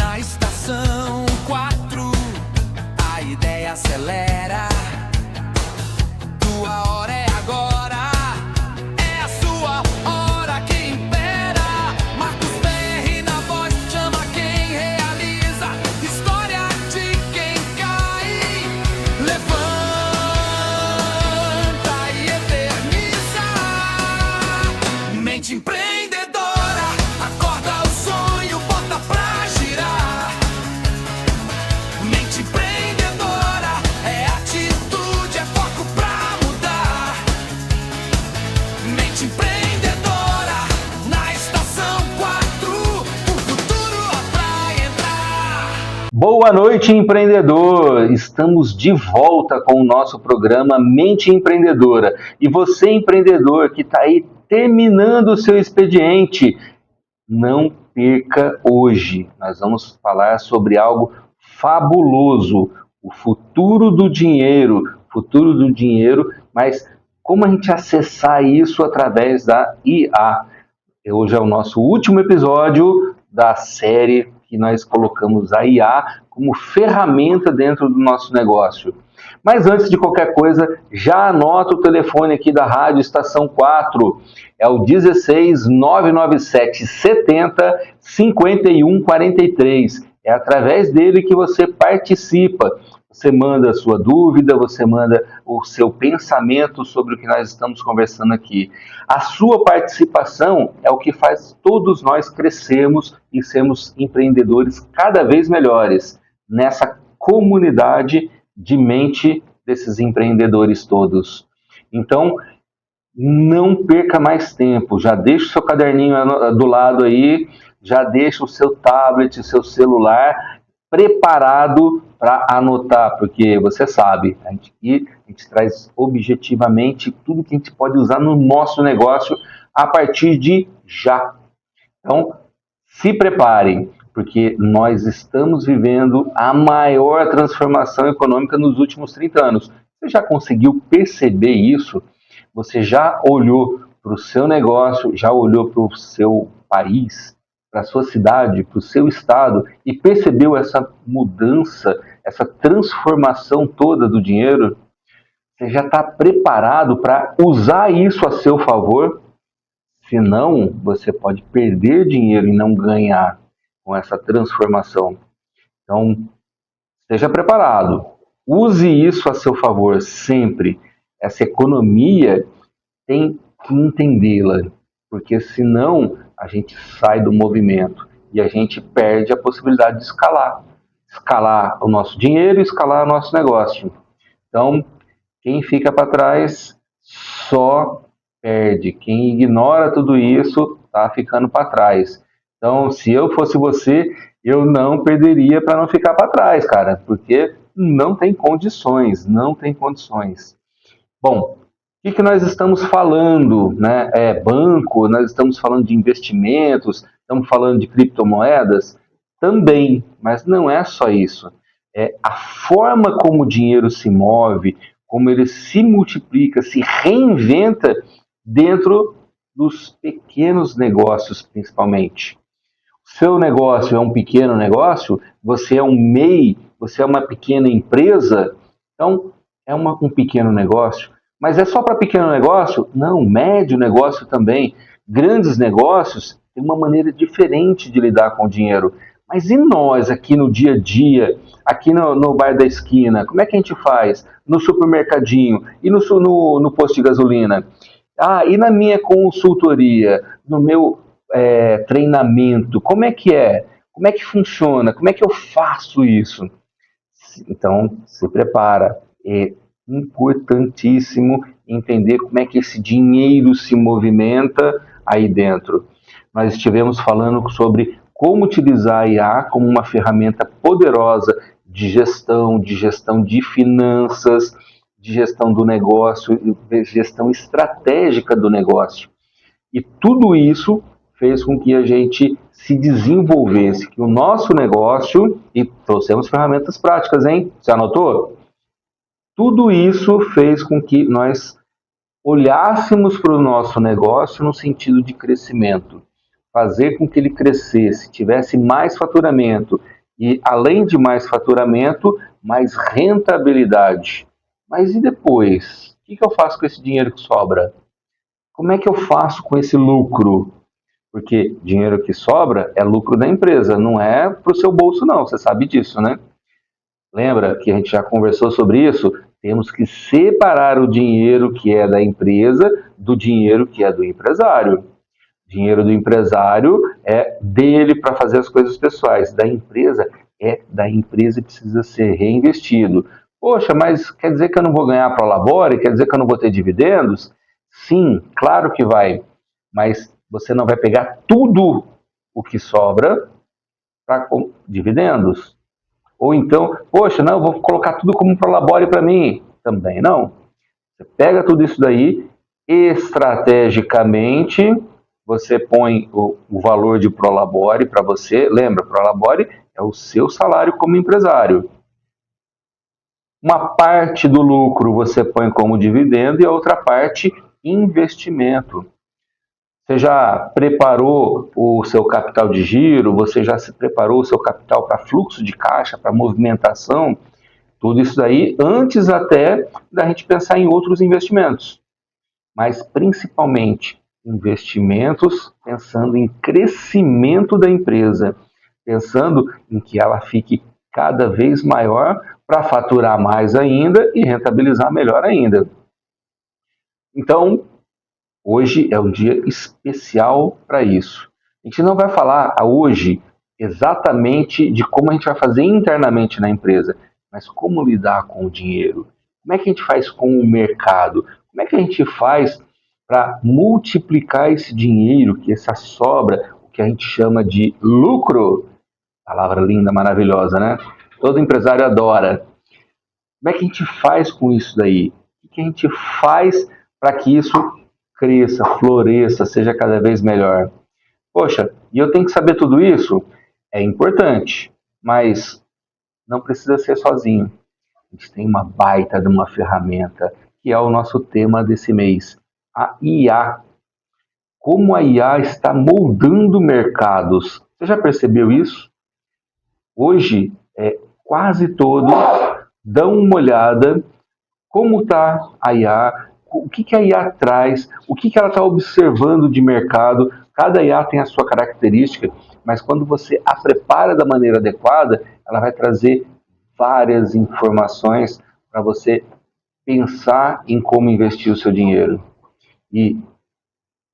Na estação 4, a ideia acelera. Tua hora é agora, é a sua hora que impera. Marcos Perry na voz, chama quem realiza. História de quem cai, levanta e eterniza. Mente empreendedora, acorda o sonho, bota pra girar. Mente empreendedora, é atitude, é foco pra mudar. Mente empreendedora, na estação 4, o futuro vai entrar. Boa noite, empreendedor! Estamos de volta com o nosso programa Mente Empreendedora. E você, empreendedor, que está aí terminando o seu expediente, não perca hoje. Nós vamos falar sobre algo fabuloso, o futuro do dinheiro. Futuro do dinheiro, mas como a gente acessar isso através da IA. Hoje é o nosso último episódio da série que nós colocamos a IA como ferramenta dentro do nosso negócio. Mas antes de qualquer coisa, já anota o telefone aqui da Rádio Estação 4. É o 16 997 70 51 43. É através dele que você participa. Você manda a sua dúvida, você manda o seu pensamento sobre o que nós estamos conversando aqui. A sua participação é o que faz todos nós crescermos e sermos empreendedores cada vez melhores nessa comunidade de mente desses empreendedores todos. Então, não perca mais tempo, já deixa o seu caderninho do lado aí, já deixa o seu tablet, o seu celular preparado para anotar, porque você sabe, a gente traz objetivamente tudo que a gente pode usar no nosso negócio a partir de já. Então, se preparem, porque nós estamos vivendo a maior transformação econômica nos últimos 30 anos. Você já conseguiu perceber isso? Você já olhou para o seu negócio, já olhou para o seu país, para a sua cidade, para o seu estado e percebeu essa mudança, essa transformação toda do dinheiro? Você já está preparado para usar isso a seu favor? Senão, você pode perder dinheiro e não ganhar com essa transformação. Então, esteja preparado. Use isso a seu favor sempre. Essa economia tem que entendê-la, porque senão a gente sai do movimento e a gente perde a possibilidade de escalar. Escalar o nosso dinheiro e escalar o nosso negócio. Então, quem fica para trás só perde. Quem ignora tudo isso está ficando para trás. Então, se eu fosse você, eu não perderia para não ficar para trás, cara, porque não tem condições, não tem condições. Bom, o que nós estamos falando, né? Banco, nós estamos falando de investimentos, estamos falando de criptomoedas também, mas não é só isso. É a forma como o dinheiro se move, como ele se multiplica, se reinventa dentro dos pequenos negócios, principalmente. Seu negócio é um pequeno negócio, você é um MEI, você é uma pequena empresa, então é um pequeno negócio. Mas é só para pequeno negócio? Não, médio negócio também. Grandes negócios têm uma maneira diferente de lidar com o dinheiro. Mas e nós aqui no dia a dia, aqui no bar da esquina, como é que a gente faz? No supermercadinho e no posto de gasolina? E na minha consultoria, no meu treinamento, como é que é? Como é que funciona? Como é que eu faço isso? Então, se prepara. É importantíssimo entender como é que esse dinheiro se movimenta aí dentro. Nós estivemos falando sobre como utilizar a IA como uma ferramenta poderosa de gestão de finanças, de gestão do negócio, de gestão estratégica do negócio. E tudo isso fez com que a gente se desenvolvesse, que o nosso negócio, e trouxemos ferramentas práticas, hein? Você anotou? Tudo isso fez com que nós olhássemos para o nosso negócio no sentido de crescimento, fazer com que ele crescesse, tivesse mais faturamento, E além de mais faturamento, mais rentabilidade. Mas e depois? O que eu faço com esse dinheiro que sobra? Como é que eu faço com esse lucro? Porque dinheiro que sobra é lucro da empresa, não é para o seu bolso não, você sabe disso, né? Lembra que a gente já conversou sobre isso? Temos que separar o dinheiro que é da empresa do dinheiro que é do empresário. O dinheiro do empresário é dele para fazer as coisas pessoais. Da empresa é da empresa e precisa ser reinvestido. Poxa, mas quer dizer que eu não vou ganhar para o Labore? Quer dizer que eu não vou ter dividendos? Sim, claro que vai. Mas você não vai pegar tudo o que sobra para dividendos. Ou então, poxa, não, eu vou colocar tudo como Prolabore para mim. Também não. Você pega tudo isso daí, estrategicamente, você põe o valor de Prolabore para você. Lembra, Prolabore é o seu salário como empresário. Uma parte do lucro você põe como dividendo e a outra parte investimento. Você já preparou o seu capital de giro? Você já se preparou o seu capital para fluxo de caixa, para movimentação? Tudo isso daí antes até da gente pensar em outros investimentos. Mas principalmente investimentos pensando em crescimento da empresa, pensando em que ela fique cada vez maior para faturar mais ainda e rentabilizar melhor ainda. Então, hoje é um dia especial para isso. A gente não vai falar hoje exatamente de como a gente vai fazer internamente na empresa, mas como lidar com o dinheiro. Como é que a gente faz com o mercado? Como é que a gente faz para multiplicar esse dinheiro, que essa sobra, o que a gente chama de lucro? Palavra linda, maravilhosa, né? Todo empresário adora. Como é que a gente faz com isso daí? O que a gente faz para que isso cresça, floresça, seja cada vez melhor? Poxa, e eu tenho que saber tudo isso? É importante, mas não precisa ser sozinho. A gente tem uma baita de uma ferramenta, que é o nosso tema desse mês, a IA. Como a IA está moldando mercados. Você já percebeu isso? Hoje, quase todos dão uma olhada como está a IA, o que a IA traz, o que ela está observando de mercado. Cada IA tem a sua característica, mas quando você a prepara da maneira adequada, ela vai trazer várias informações para você pensar em como investir o seu dinheiro. E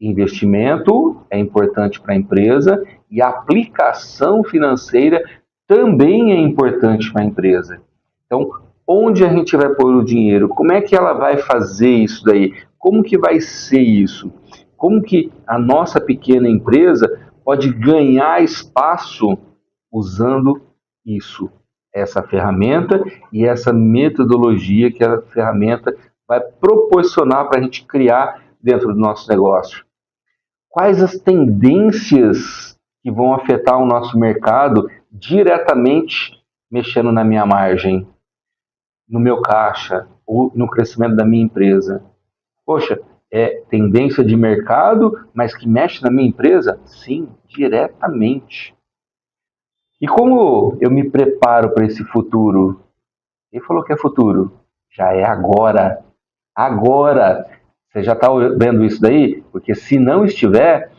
investimento é importante para a empresa e a aplicação financeira também é importante para a empresa. Então, onde a gente vai pôr o dinheiro? Como é que ela vai fazer isso daí? Como que vai ser isso? Como que a nossa pequena empresa pode ganhar espaço usando isso? Essa ferramenta e essa metodologia que a ferramenta vai proporcionar para a gente criar dentro do nosso negócio. Quais as tendências que vão afetar o nosso mercado diretamente mexendo na minha margem, no meu caixa ou no crescimento da minha empresa? Poxa, é tendência de mercado, mas que mexe na minha empresa? Sim, diretamente. E como eu me preparo para esse futuro? Quem falou que é futuro? Já é agora. Agora. Você já está vendo isso daí? Porque se não estiver,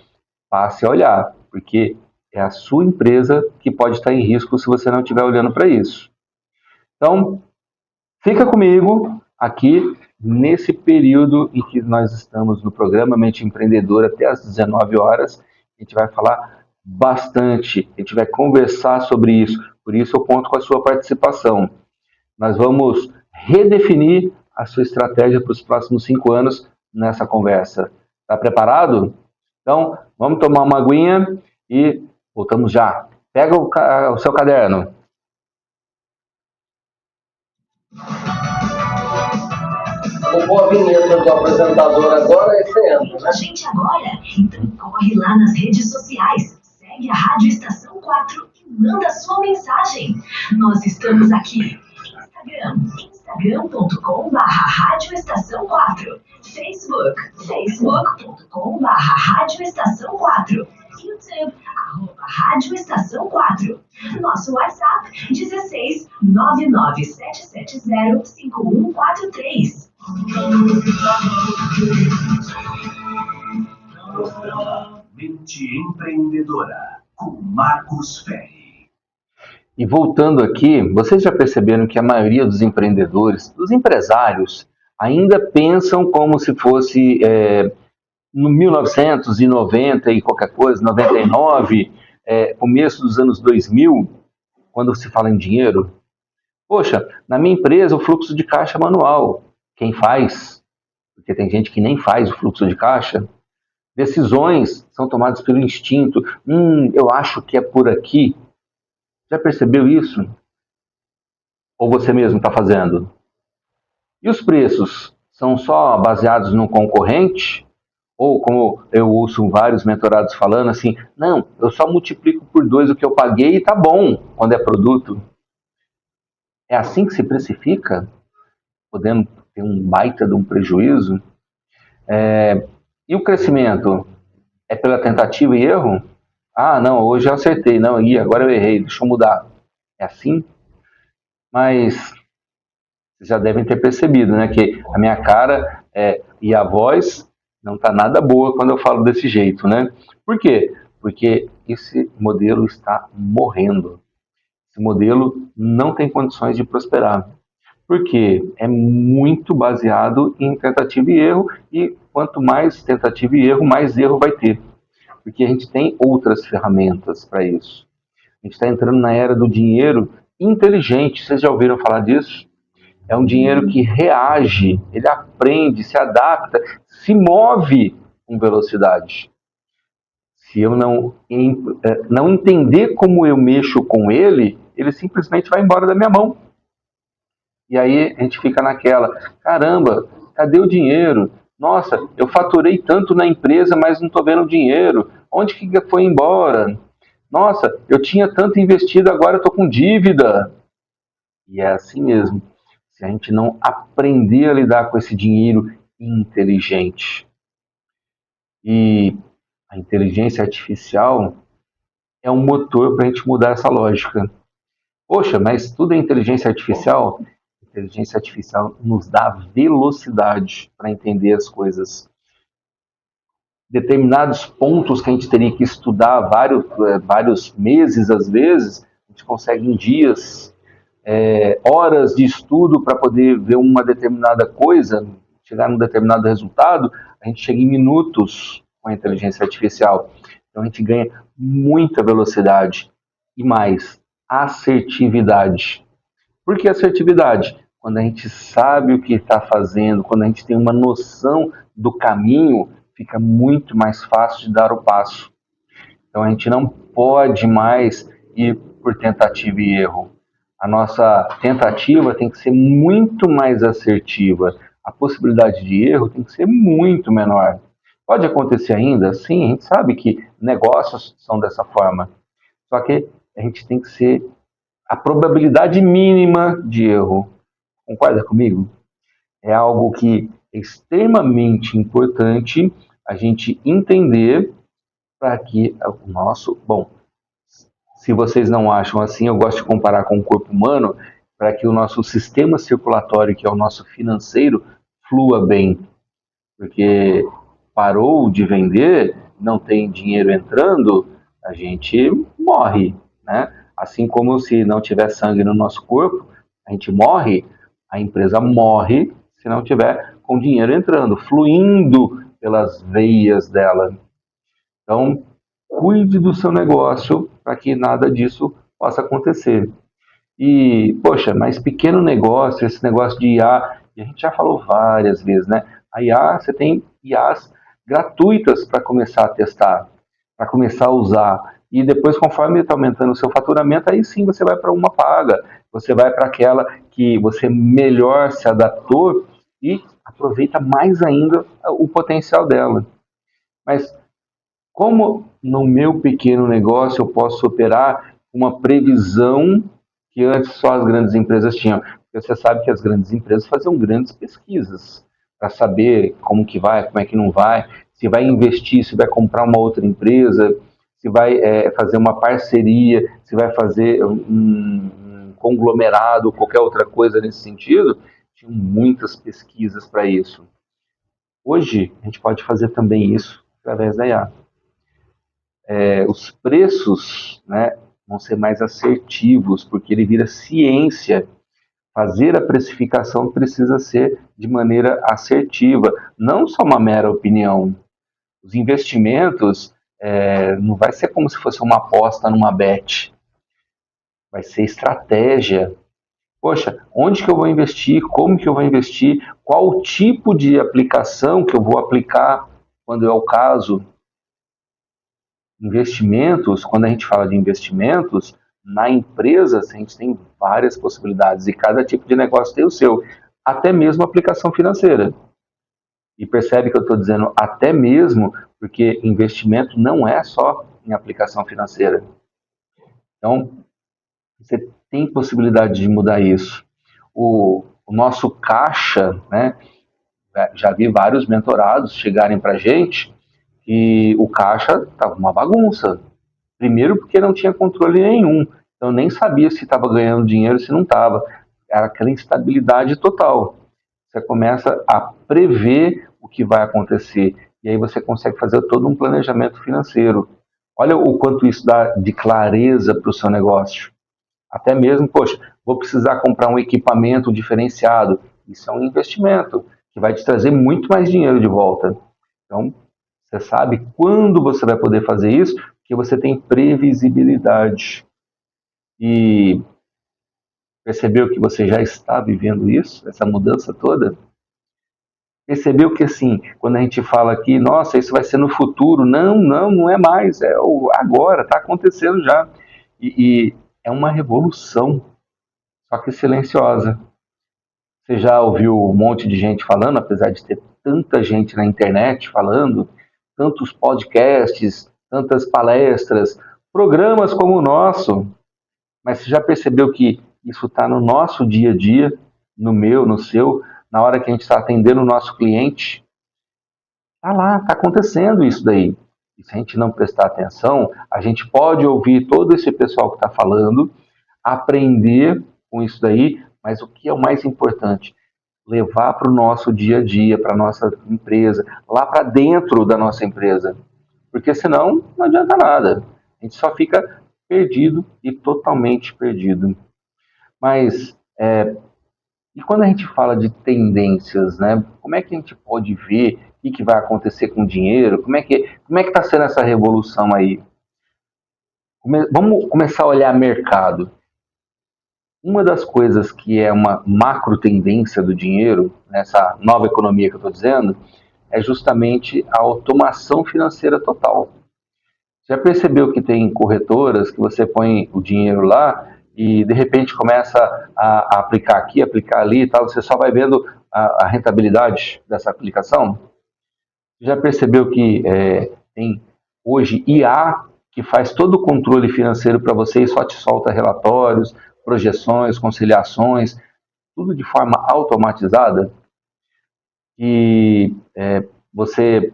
passe a olhar. Porque é a sua empresa que pode estar em risco se você não estiver olhando para isso. Então, fica comigo aqui nesse período em que nós estamos no programa Mente Empreendedora até às 19 horas. A gente vai falar bastante, a gente vai conversar sobre isso. Por isso eu conto com a sua participação. Nós vamos redefinir a sua estratégia para os próximos 5 anos nessa conversa. Está preparado? Então, vamos tomar uma aguinha e voltamos já. Pega o seu caderno. Uma boa vinheta do apresentador agora é você entra, né? Gente, agora, então corre lá nas redes sociais, segue a Rádio Estação 4 e manda sua mensagem. Nós estamos aqui. Instagram.com/Rádio Estação 4. Facebook, facebook.com/Rádio Estação 4. YouTube, Rádio Estação 4. Nosso WhatsApp, 16 99770 5143. Mente Empreendedora, com Marcos Ferri. E voltando aqui, vocês já perceberam que a maioria dos empreendedores, dos empresários, ainda pensam como se fosse no 1990 e qualquer coisa, 99, começo dos anos 2000, quando se fala em dinheiro. Poxa, na minha empresa o fluxo de caixa é manual. Quem faz? Porque tem gente que nem faz o fluxo de caixa. Decisões são tomadas pelo instinto. Eu acho que é por aqui. Já percebeu isso? Ou você mesmo está fazendo? E os preços são só baseados no concorrente? Ou, como eu ouço vários mentorados falando assim, não, eu só multiplico por 2 o que eu paguei e tá bom quando é produto. É assim que se precifica? Podendo ter um baita de um prejuízo? E o crescimento? É pela tentativa e erro? Ah, não, hoje eu acertei, não, agora eu errei, deixa eu mudar. É assim? Mas vocês já devem ter percebido, né, que a minha cara e a voz não está nada boa quando eu falo desse jeito, né? Por quê? Porque esse modelo está morrendo. Esse modelo não tem condições de prosperar. Porque é muito baseado em tentativa e erro, e quanto mais tentativa e erro, mais erro vai ter. Porque a gente tem outras ferramentas para isso. A gente está entrando na era do dinheiro inteligente. Vocês já ouviram falar disso? É um dinheiro que reage, ele aprende, se adapta, se move com velocidade. Se eu não entender como eu mexo com ele, ele simplesmente vai embora da minha mão. E aí a gente fica naquela, caramba, cadê o dinheiro? Nossa, eu faturei tanto na empresa, mas não estou vendo o dinheiro. Onde que foi embora? Nossa, eu tinha tanto investido, agora eu estou com dívida. E é assim mesmo. Se a gente não aprender a lidar com esse dinheiro inteligente. E a inteligência artificial é um motor para a gente mudar essa lógica. Poxa, mas tudo é inteligência artificial? A inteligência artificial nos dá velocidade para entender as coisas. Determinados pontos que a gente teria que estudar vários meses, às vezes, a gente consegue em dias, horas de estudo para poder ver uma determinada coisa, chegar num determinado resultado, a gente chega em minutos com a inteligência artificial. Então a gente ganha muita velocidade e mais, assertividade. Por que assertividade? Quando a gente sabe o que está fazendo, quando a gente tem uma noção do caminho, fica muito mais fácil de dar o passo. Então a gente não pode mais ir por tentativa e erro. A nossa tentativa tem que ser muito mais assertiva. A possibilidade de erro tem que ser muito menor. Pode acontecer ainda? Sim, a gente sabe que negócios são dessa forma. Só que a gente tem que ser a probabilidade mínima de erro. Concorda comigo? É algo que é extremamente importante a gente entender para que o nosso... Bom, se vocês não acham assim, eu gosto de comparar com o corpo humano, para que o nosso sistema circulatório, que é o nosso financeiro, flua bem. Porque parou de vender, não tem dinheiro entrando, a gente morre, né? Assim como se não tiver sangue no nosso corpo, a gente morre, a empresa morre se não tiver com dinheiro entrando, fluindo pelas veias dela. Então, cuide do seu negócio para que nada disso possa acontecer. E, poxa, mas pequeno negócio, esse negócio de IA, e a gente já falou várias vezes, né? A IA, você tem IAs gratuitas para começar a testar, para começar a usar. E depois, conforme está aumentando o seu faturamento, aí sim você vai para uma paga, você vai para aquela que você melhor se adaptou e aproveita mais ainda o potencial dela. Mas como no meu pequeno negócio eu posso operar uma previsão que antes só as grandes empresas tinham? Porque você sabe que as grandes empresas faziam grandes pesquisas para saber como que vai, como é que não vai, se vai investir, se vai comprar uma outra empresa. se vai fazer uma parceria, se vai fazer um conglomerado, qualquer outra coisa nesse sentido. Tinham muitas pesquisas para isso. Hoje, a gente pode fazer também isso através da IA. Os preços, né, vão ser mais assertivos, porque ele vira ciência. Fazer a precificação precisa ser de maneira assertiva, não só uma mera opinião. Os investimentos não vai ser como se fosse uma aposta numa bet, vai ser estratégia. Poxa, onde que eu vou investir? Como que eu vou investir? Qual o tipo de aplicação que eu vou aplicar quando é o caso? Investimentos, quando a gente fala de investimentos, na empresa a gente tem várias possibilidades e cada tipo de negócio tem o seu, até mesmo aplicação financeira. E percebe que eu estou dizendo até mesmo, porque investimento não é só em aplicação financeira. Então, você tem possibilidade de mudar isso. O nosso caixa, né, já vi vários mentorados chegarem para a gente e o caixa estava uma bagunça. Primeiro porque não tinha controle nenhum. Então nem sabia se estava ganhando dinheiro, se não estava. Era aquela instabilidade total. Você começa a prever o que vai acontecer. E aí você consegue fazer todo um planejamento financeiro. Olha o quanto isso dá de clareza para o seu negócio. Até mesmo, poxa, vou precisar comprar um equipamento diferenciado. Isso é um investimento que vai te trazer muito mais dinheiro de volta. Então, você sabe quando você vai poder fazer isso, porque você tem previsibilidade. E percebeu que você já está vivendo isso, essa mudança toda? Percebeu que, assim, quando a gente fala aqui, nossa, isso vai ser no futuro. Não é mais, é o agora, está acontecendo já. E é uma revolução, só que silenciosa. Você já ouviu um monte de gente falando, apesar de ter tanta gente na internet falando, tantos podcasts, tantas palestras, programas como o nosso, mas você já percebeu que isso está no nosso dia a dia, no meu, no seu, na hora que a gente está atendendo o nosso cliente? Está lá, está acontecendo isso daí. E se a gente não prestar atenção, a gente pode ouvir todo esse pessoal que está falando, aprender com isso daí, mas o que é o mais importante? Levar para o nosso dia a dia, para a nossa empresa, lá para dentro da nossa empresa. Porque senão não adianta nada. A gente só fica perdido e totalmente perdido. Mas, e quando a gente fala de tendências, né? Como é que a gente pode ver o que vai acontecer com o dinheiro? Como é que está sendo essa revolução aí? Vamos começar a olhar mercado. Uma das coisas que é uma macro tendência do dinheiro, nessa nova economia que eu estou dizendo, é justamente a automação financeira total. Já percebeu que tem corretoras que você põe o dinheiro lá e de repente começa a aplicar aqui, aplicar ali e tal, você só vai vendo a rentabilidade dessa aplicação? Já percebeu que tem hoje IA que faz todo o controle financeiro para você e só te solta relatórios, projeções, conciliações, tudo de forma automatizada? E você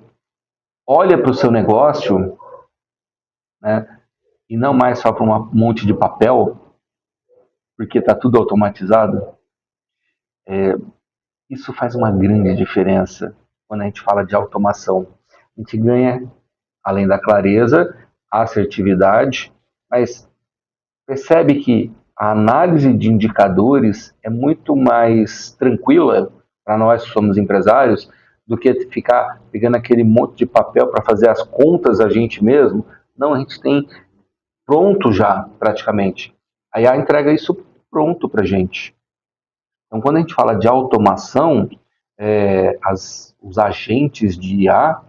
olha para o seu negócio, né, e não mais só para um monte de papel, porque está tudo automatizado. Isso faz uma grande diferença quando a gente fala de automação. A gente ganha, além da clareza, a assertividade, mas percebe que a análise de indicadores é muito mais tranquila para nós que somos empresários do que ficar pegando aquele monte de papel para fazer as contas a gente mesmo. Não, a gente tem pronto já, praticamente. A IA entrega isso pronto para a gente. Então, quando a gente fala de automação, os agentes de IA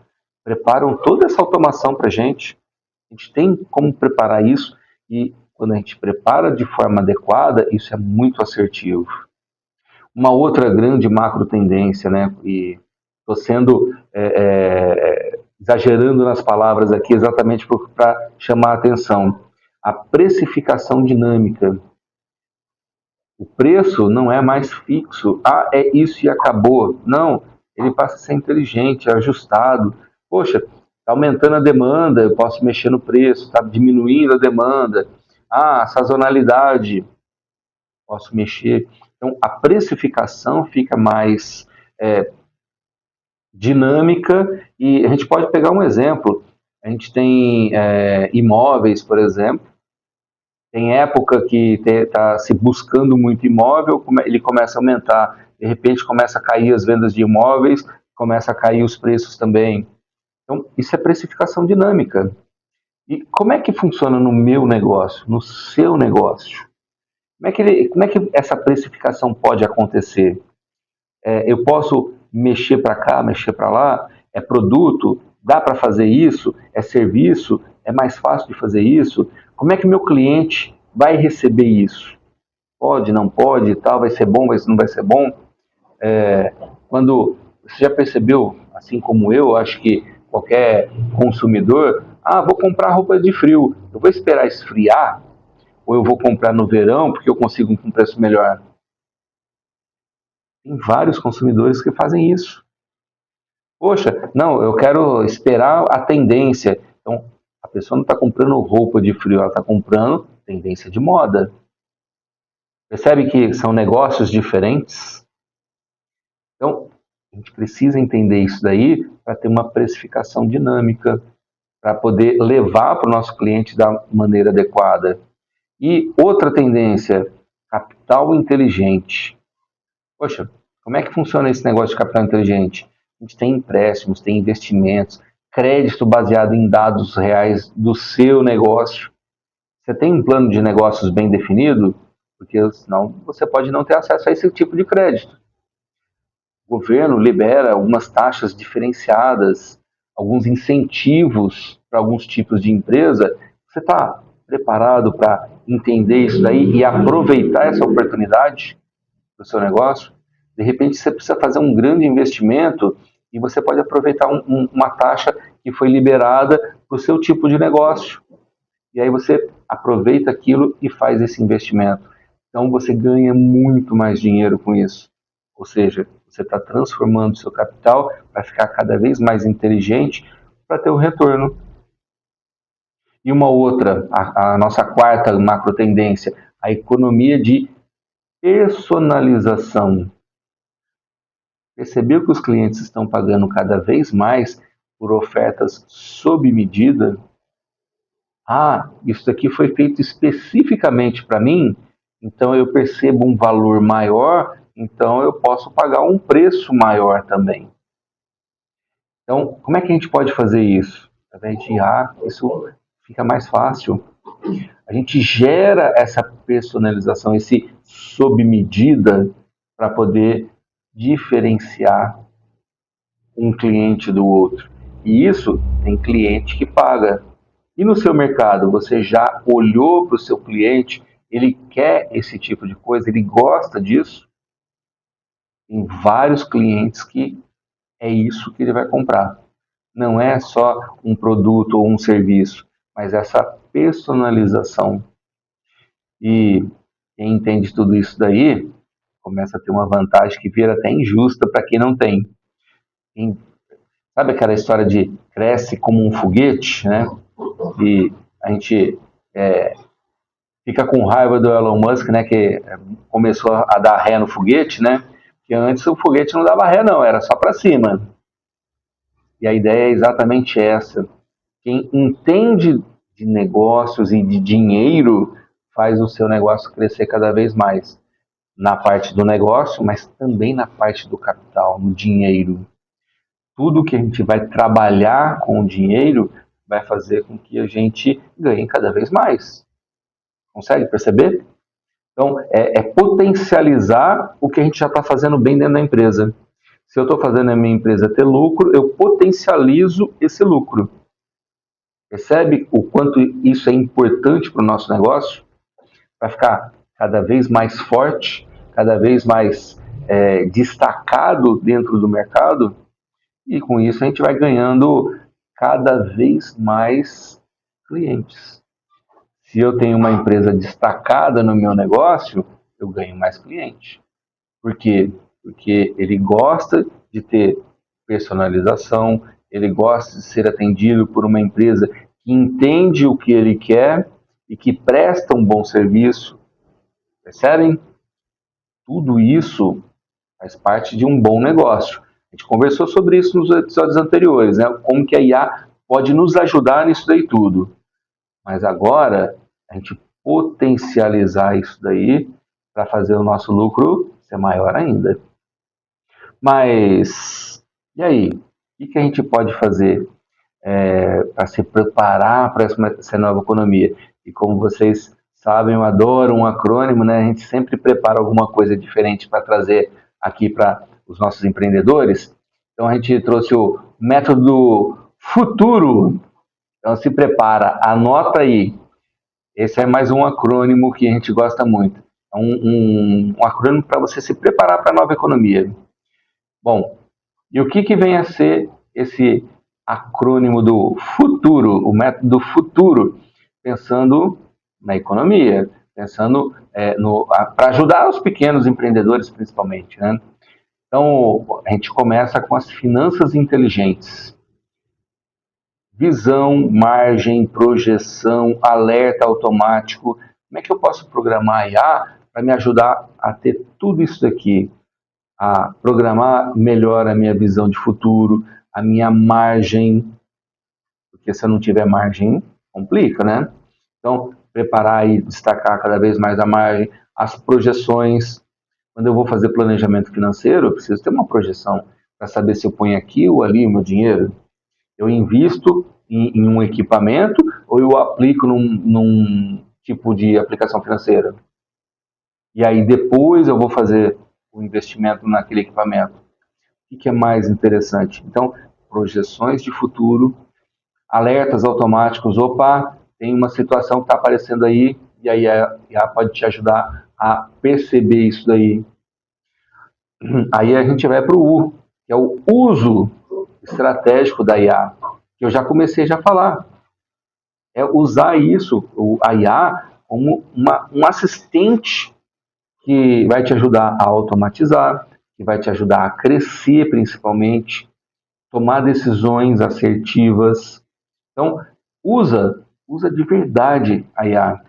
preparam toda essa automação para a gente. A gente tem como preparar isso e quando a gente prepara de forma adequada, isso é muito assertivo. Uma outra grande macro tendência, né, e estou sendo exagerando nas palavras aqui exatamente para chamar a atenção, a precificação dinâmica. O preço não é mais fixo, é isso e acabou. Não, ele passa a ser inteligente, ajustado. Poxa, Está aumentando a demanda, eu posso mexer no preço, está diminuindo a demanda. A sazonalidade, posso mexer. Então, a precificação fica mais dinâmica e a gente pode pegar um exemplo. A gente tem imóveis, por exemplo. Tem época que está se buscando muito imóvel, ele começa a aumentar. De repente, começa a cair as vendas de imóveis, começa a cair os preços também. Então, isso é precificação dinâmica. E como é que funciona no meu negócio, no seu negócio? Como é que essa precificação pode acontecer? Eu posso mexer para cá, mexer para lá? É produto? Dá para fazer isso? É serviço? É mais fácil de fazer isso? Como é que meu cliente vai receber isso? Pode, não pode, tal, vai ser bom, não vai ser bom? Quando você já percebeu, assim como eu, acho que qualquer consumidor, vou comprar roupa de frio, eu vou esperar esfriar ou eu vou comprar no verão porque eu consigo com um preço melhor? Tem vários consumidores que fazem isso. Poxa, não, eu quero esperar a tendência. Então, a pessoa não está comprando roupa de frio, ela está comprando tendência de moda. Percebe que são negócios diferentes? Então, a gente precisa entender isso daí para ter uma precificação dinâmica, para poder levar para o nosso cliente da maneira adequada. E outra tendência, capital inteligente. Poxa, como é que funciona esse negócio de capital inteligente? A gente tem empréstimos, tem investimentos, crédito baseado em dados reais do seu negócio. Você tem um plano de negócios bem definido? Porque senão você pode não ter acesso a esse tipo de crédito. O governo libera algumas taxas diferenciadas, alguns incentivos para alguns tipos de empresa. Você está preparado para entender isso daí e aproveitar essa oportunidade do seu negócio? De repente você precisa fazer um grande investimento e você pode aproveitar uma taxa que foi liberada para o seu tipo de negócio. E aí você aproveita aquilo e faz esse investimento. Então você ganha muito mais dinheiro com isso. Ou seja, você está transformando o seu capital para ficar cada vez mais inteligente para ter o retorno. E uma outra, a nossa quarta macro tendência, a economia de personalização. Percebeu que os clientes estão pagando cada vez mais por ofertas sob medida? Isso aqui foi feito especificamente para mim, então eu percebo um valor maior, então eu posso pagar um preço maior também. Então, como é que a gente pode fazer isso? Através de isso fica mais fácil. A gente gera essa personalização, esse sob medida, para poder diferenciar um cliente do outro. E isso tem cliente que paga. E no seu mercado, você já olhou para o seu cliente? Ele quer esse tipo de coisa? Ele gosta disso? Tem vários clientes que é isso que ele vai comprar. Não é só um produto ou um serviço, mas essa personalização. E quem entende tudo isso daí, começa a ter uma vantagem que vira até injusta para quem não tem. Sabe aquela história de cresce como um foguete, né? E a gente fica com raiva do Elon Musk, né? Que começou a dar ré no foguete, né? Que antes o foguete não dava ré, não, era só para cima. E a ideia é exatamente essa. Quem entende de negócios e de dinheiro faz o seu negócio crescer cada vez mais. Na parte do negócio, mas também na parte do capital, no dinheiro. Tudo que a gente vai trabalhar com o dinheiro vai fazer com que a gente ganhe cada vez mais. Consegue perceber? Então, é potencializar o que a gente já está fazendo bem dentro da empresa. Se eu estou fazendo a minha empresa ter lucro, eu potencializo esse lucro. Percebe o quanto isso é importante para o nosso negócio? Para ficar cada vez mais forte, cada vez mais destacado dentro do mercado, e com isso a gente vai ganhando cada vez mais clientes. Se eu tenho uma empresa destacada no meu negócio, eu ganho mais cliente. Por quê? Porque ele gosta de ter personalização, ele gosta de ser atendido por uma empresa que entende o que ele quer e que presta um bom serviço. Percebem? Tudo isso faz parte de um bom negócio. A gente conversou sobre isso nos episódios anteriores, né? Como que a IA pode nos ajudar nisso daí tudo. Mas agora, a gente potencializar isso daí para fazer o nosso lucro ser maior ainda. Mas, e aí? O que a gente pode fazer para se preparar para essa nova economia? E como vocês sabem, eu adoro um acrônimo, né? A gente sempre prepara alguma coisa diferente para trazer aqui para os nossos empreendedores. Então a gente trouxe o método Futuro. Então se prepara, anota aí. Esse é mais um acrônimo que a gente gosta muito. É um acrônimo para você se preparar para a nova economia. Bom, e o que vem a ser esse acrônimo do futuro, o método Futuro, pensando na economia, pensando para ajudar os pequenos empreendedores principalmente, né? Então, a gente começa com as finanças inteligentes. Visão, margem, projeção, alerta automático. Como é que eu posso programar a IA para me ajudar a ter tudo isso daqui? A programar melhor a minha visão de futuro, a minha margem, porque se eu não tiver margem, complica, né? Então, preparar e destacar cada vez mais a margem, as projeções. Quando eu vou fazer planejamento financeiro, eu preciso ter uma projeção para saber se eu ponho aqui ou ali o meu dinheiro. Eu invisto em um equipamento ou eu aplico num tipo de aplicação financeira? E aí depois eu vou fazer o investimento naquele equipamento. O que é mais interessante? Então, projeções de futuro, alertas automáticos. Opa, tem uma situação que está aparecendo aí, e aí a IA pode te ajudar a perceber isso daí. Aí a gente vai para o U, que é o uso estratégico da IA, que eu já comecei a falar. É usar isso, a IA, como um assistente que vai te ajudar a automatizar, que vai te ajudar a crescer principalmente, tomar decisões assertivas. Então, usa de verdade a IA.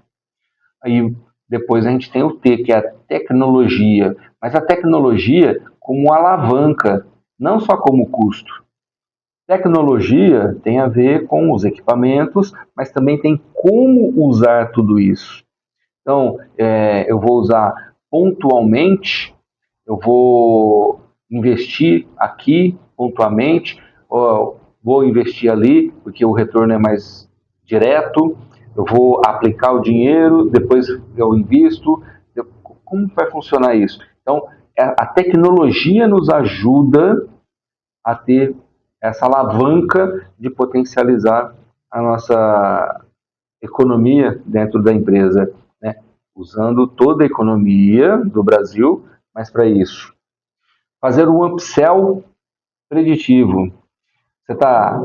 Aí depois a gente tem o T, que é a tecnologia, mas a tecnologia como alavanca, não só como custo. Tecnologia tem a ver com os equipamentos, mas também tem como usar tudo isso. Então, eu vou usar pontualmente, eu vou investir aqui pontualmente, vou investir ali, porque o retorno é mais direto, eu vou aplicar o dinheiro, depois eu invisto. Como vai funcionar isso? Então, a tecnologia nos ajuda a ter essa alavanca de potencializar a nossa economia dentro da empresa, né? Usando toda a economia do Brasil, mas para isso. Fazer um upsell preditivo. Você está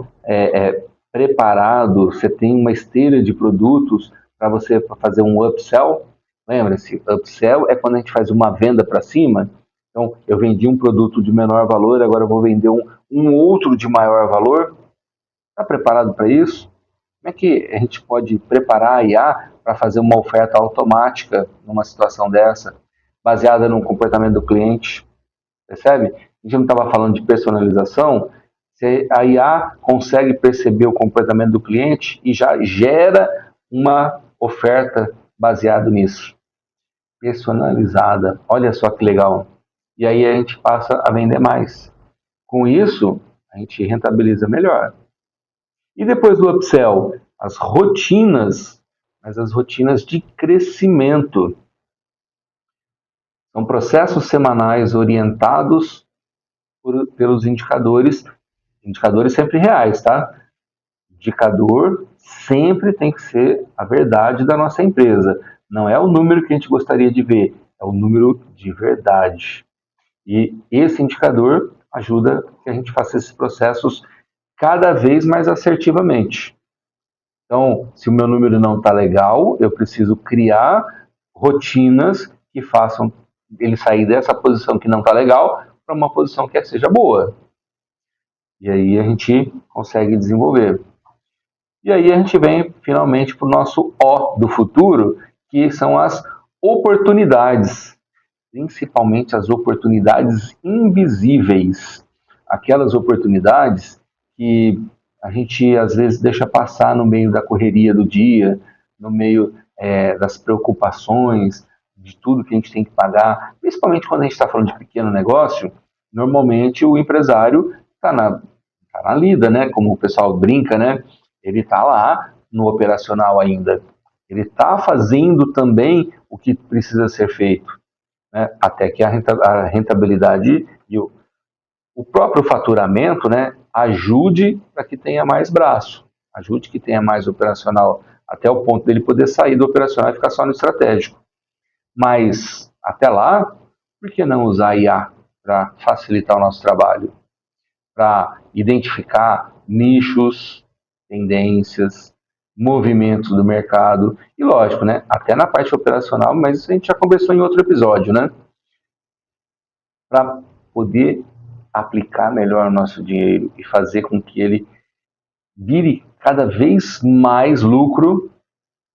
preparado, você tem uma esteira de produtos para você fazer um upsell? Lembra-se, upsell é quando a gente faz uma venda para cima. Então, eu vendi um produto de menor valor, agora eu vou vender um outro de maior valor. Está preparado para isso? Como é que a gente pode preparar a IA para fazer uma oferta automática numa situação dessa, baseada no comportamento do cliente? Percebe? A gente não estava falando de personalização. Se a IA consegue perceber o comportamento do cliente e já gera uma oferta baseada nisso. Personalizada. Olha só que legal. E aí a gente passa a vender mais. Com isso, a gente rentabiliza melhor. E depois do upsell, as rotinas, mas as rotinas de crescimento. São processos semanais orientados pelos indicadores sempre reais, tá? Indicador sempre tem que ser a verdade da nossa empresa. Não é o número que a gente gostaria de ver, é o número de verdade. E esse indicador ajuda que a gente faça esses processos cada vez mais assertivamente. Então, se o meu número não está legal, eu preciso criar rotinas que façam ele sair dessa posição que não está legal para uma posição que seja boa. E aí a gente consegue desenvolver. E aí a gente vem finalmente para o nosso O do futuro, que são as oportunidades, principalmente as oportunidades invisíveis, aquelas oportunidades que a gente às vezes deixa passar no meio da correria do dia, no meio das preocupações, de tudo que a gente tem que pagar, principalmente quando a gente está falando de pequeno negócio. Normalmente o empresário está na lida, né? Como o pessoal brinca, né? Ele está lá no operacional ainda. Ele está fazendo também o que precisa ser feito, né? Até que a rentabilidade e o próprio faturamento, né, ajude para que tenha mais braço, ajude que tenha mais operacional, até o ponto dele poder sair do operacional e ficar só no estratégico. Mas, até lá, por que não usar a IA para facilitar o nosso trabalho? Para identificar nichos, tendências, movimentos do mercado, e lógico, né, até na parte operacional, mas isso a gente já conversou em outro episódio, né, para poder aplicar melhor o nosso dinheiro e fazer com que ele vire cada vez mais lucro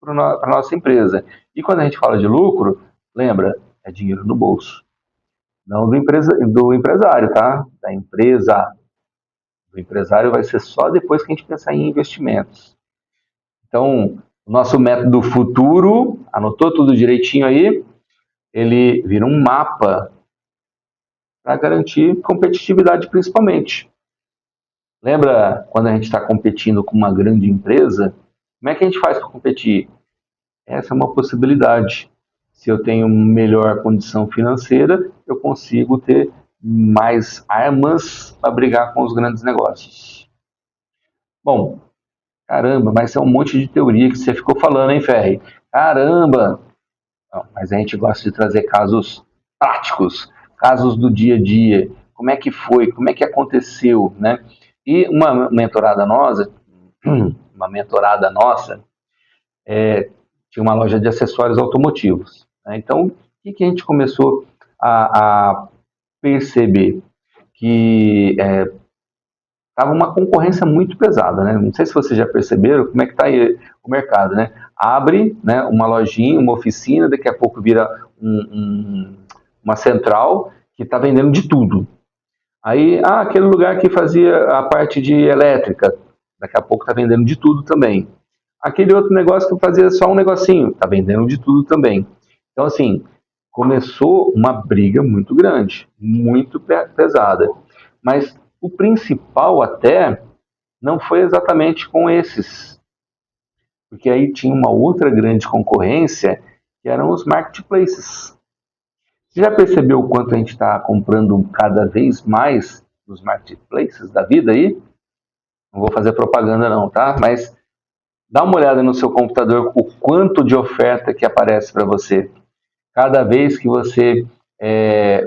para a nossa empresa. E quando a gente fala de lucro, lembra, é dinheiro no bolso. Não do empresário, tá? Da empresa. Do empresário vai ser só depois que a gente pensar em investimentos. Então, o nosso método futuro, anotou tudo direitinho aí? Ele vira um mapa para garantir competitividade principalmente. Lembra quando a gente está competindo com uma grande empresa? Como é que a gente faz para competir? Essa é uma possibilidade. Se eu tenho melhor condição financeira, eu consigo ter mais armas para brigar com os grandes negócios. Bom, caramba, mas é um monte de teoria que você ficou falando, hein, Ferri? Caramba! Não, mas a gente gosta de trazer casos práticos, casos do dia a dia. Como é que foi? Como é que aconteceu, né? E uma mentorada nossa, tinha uma loja de acessórios automotivos, né? Então, o que a gente começou a perceber? Que estava uma concorrência muito pesada, né? Não sei se vocês já perceberam como é que está aí o mercado, né? Abre, né, uma lojinha, uma oficina, daqui a pouco vira uma central que está vendendo de tudo. Aí, aquele lugar que fazia a parte de elétrica, daqui a pouco está vendendo de tudo também. Aquele outro negócio que fazia só um negocinho, está vendendo de tudo também. Então, assim, começou uma briga muito grande, muito pesada. Mas o principal até não foi exatamente com esses, porque aí tinha uma outra grande concorrência, que eram os marketplaces. Você já percebeu o quanto a gente está comprando cada vez mais nos marketplaces da vida aí? Não vou fazer propaganda não, tá? Mas dá uma olhada no seu computador o quanto de oferta que aparece para você. Cada vez que você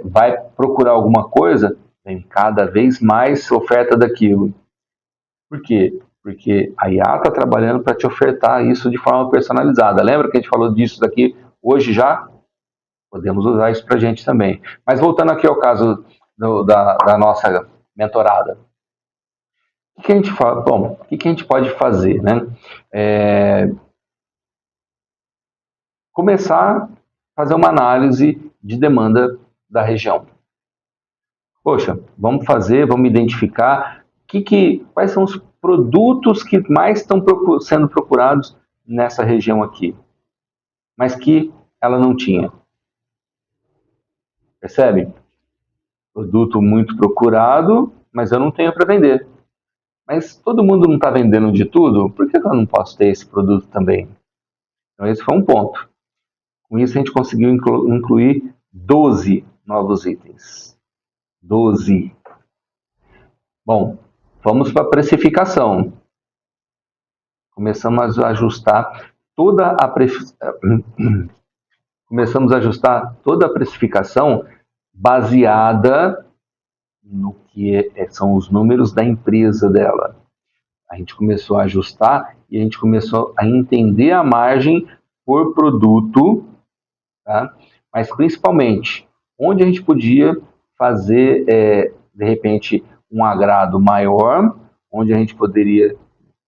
vai procurar alguma coisa, tem cada vez mais oferta daquilo. Por quê? Porque a IA está trabalhando para te ofertar isso de forma personalizada. Lembra que a gente falou disso daqui hoje já? Podemos usar isso para a gente também. Mas voltando aqui ao caso da nossa mentorada. O que a gente fala? Bom, o que a gente pode fazer, né? Começar a fazer uma análise de demanda da região. Poxa, vamos identificar quais são os produtos que mais estão sendo procurados nessa região aqui, mas que ela não tinha. Percebe? Produto muito procurado, mas eu não tenho para vender. Mas todo mundo não está vendendo de tudo, por que eu não posso ter esse produto também? Então esse foi um ponto. Com isso a gente conseguiu incluir 12 novos itens. 12. Bom, vamos para a precificação. Começamos a ajustar toda a precificação baseada no que são os números da empresa dela. A gente começou a ajustar e a gente começou a entender a margem por produto, tá? Mas principalmente onde a gente podia fazer, de repente, um agrado maior, onde a gente poderia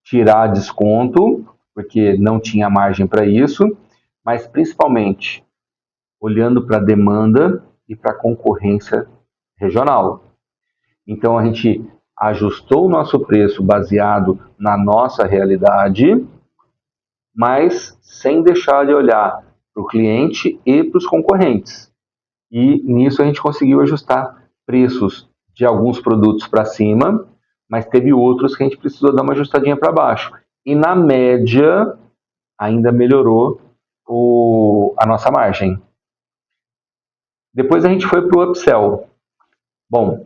tirar desconto, porque não tinha margem para isso, mas principalmente olhando para a demanda e para a concorrência regional. Então a gente ajustou o nosso preço baseado na nossa realidade, mas sem deixar de olhar para o cliente e para os concorrentes. E nisso a gente conseguiu ajustar preços de alguns produtos para cima, mas teve outros que a gente precisou dar uma ajustadinha para baixo. E na média ainda melhorou a nossa margem. Depois a gente foi para o upsell. Bom,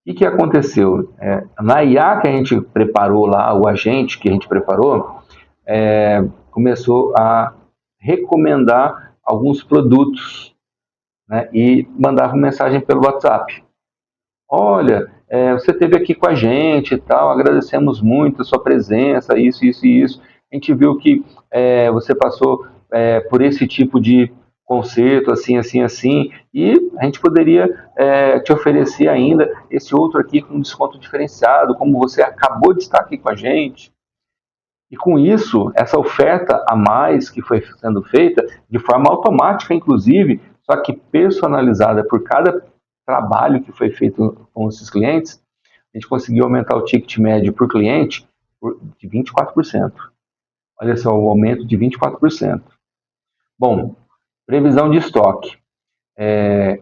o que aconteceu? Na IA que a gente preparou lá, o agente que a gente preparou, começou a recomendar alguns produtos, né, e mandava mensagem pelo WhatsApp. Olha, você esteve aqui com a gente e tal, agradecemos muito a sua presença, isso, isso e isso. A gente viu que você passou por esse tipo de conserto, assim, assim, assim, e a gente poderia te oferecer ainda esse outro aqui com desconto diferenciado, como você acabou de estar aqui com a gente. E com isso, essa oferta a mais que foi sendo feita, de forma automática, inclusive, só que personalizada por cada trabalho que foi feito com esses clientes, a gente conseguiu aumentar o ticket médio por cliente de 24%. Olha só, o aumento de 24%. Bom, previsão de estoque.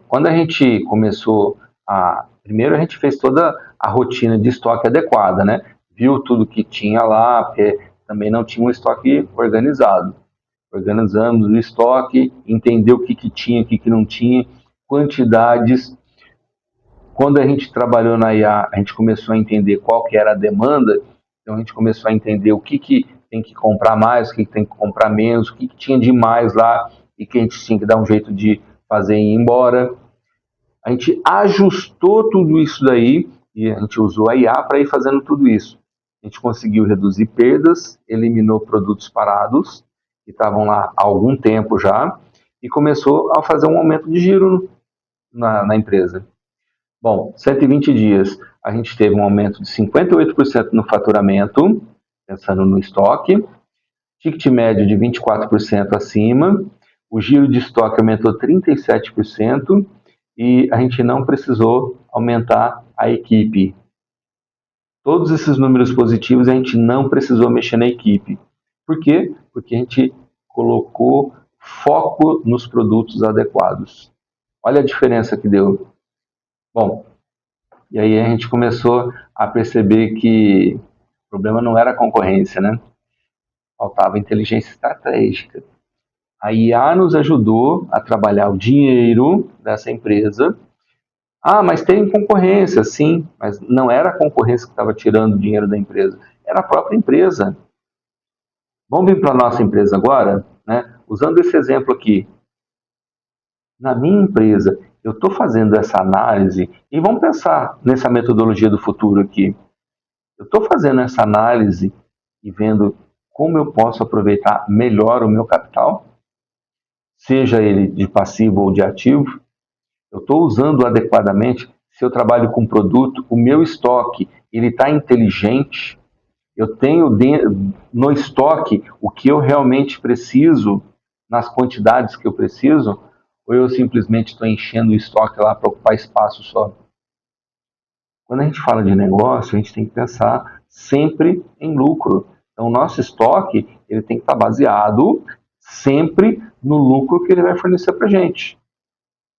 Quando a gente começou primeiro a gente fez toda a rotina de estoque adequada, né? Viu tudo que tinha lá, porque também não tinha um estoque organizado. Organizamos o estoque, entendeu o que tinha, o que não tinha, quantidades. Quando a gente trabalhou na IA, a gente começou a entender qual que era a demanda, então a gente começou a entender o que tem que comprar mais, o que tem que comprar menos, o que tinha de mais lá e que a gente tinha que dar um jeito de fazer ir embora. A gente ajustou tudo isso daí e a gente usou a IA para ir fazendo tudo isso. A gente conseguiu reduzir perdas, eliminou produtos parados, que estavam lá há algum tempo já, e começou a fazer um aumento de giro na empresa. Bom, 120 dias, a gente teve um aumento de 58% no faturamento, pensando no estoque, ticket médio de 24% acima, o giro de estoque aumentou 37%, e a gente não precisou aumentar a equipe. Todos esses números positivos a gente não precisou mexer na equipe. Por quê? Porque a gente colocou foco nos produtos adequados. Olha a diferença que deu. Bom, e aí a gente começou a perceber que o problema não era a concorrência, né? Faltava inteligência estratégica. A IA nos ajudou a trabalhar o dinheiro dessa empresa. Mas tem concorrência, sim, mas não era a concorrência que estava tirando o dinheiro da empresa, era a própria empresa. Vamos vir para a nossa empresa agora, né? Usando esse exemplo aqui. Na minha empresa, eu estou fazendo essa análise, e vamos pensar nessa metodologia do futuro aqui. Eu estou fazendo essa análise e vendo como eu posso aproveitar melhor o meu capital, seja ele de passivo ou de ativo. Eu estou usando adequadamente, se eu trabalho com produto, o meu estoque, ele está inteligente, eu tenho no estoque o que eu realmente preciso, nas quantidades que eu preciso, ou eu simplesmente estou enchendo o estoque lá para ocupar espaço só? Quando a gente fala de negócio, a gente tem que pensar sempre em lucro. Então, o nosso estoque, ele tem que estar baseado sempre no lucro que ele vai fornecer para a gente.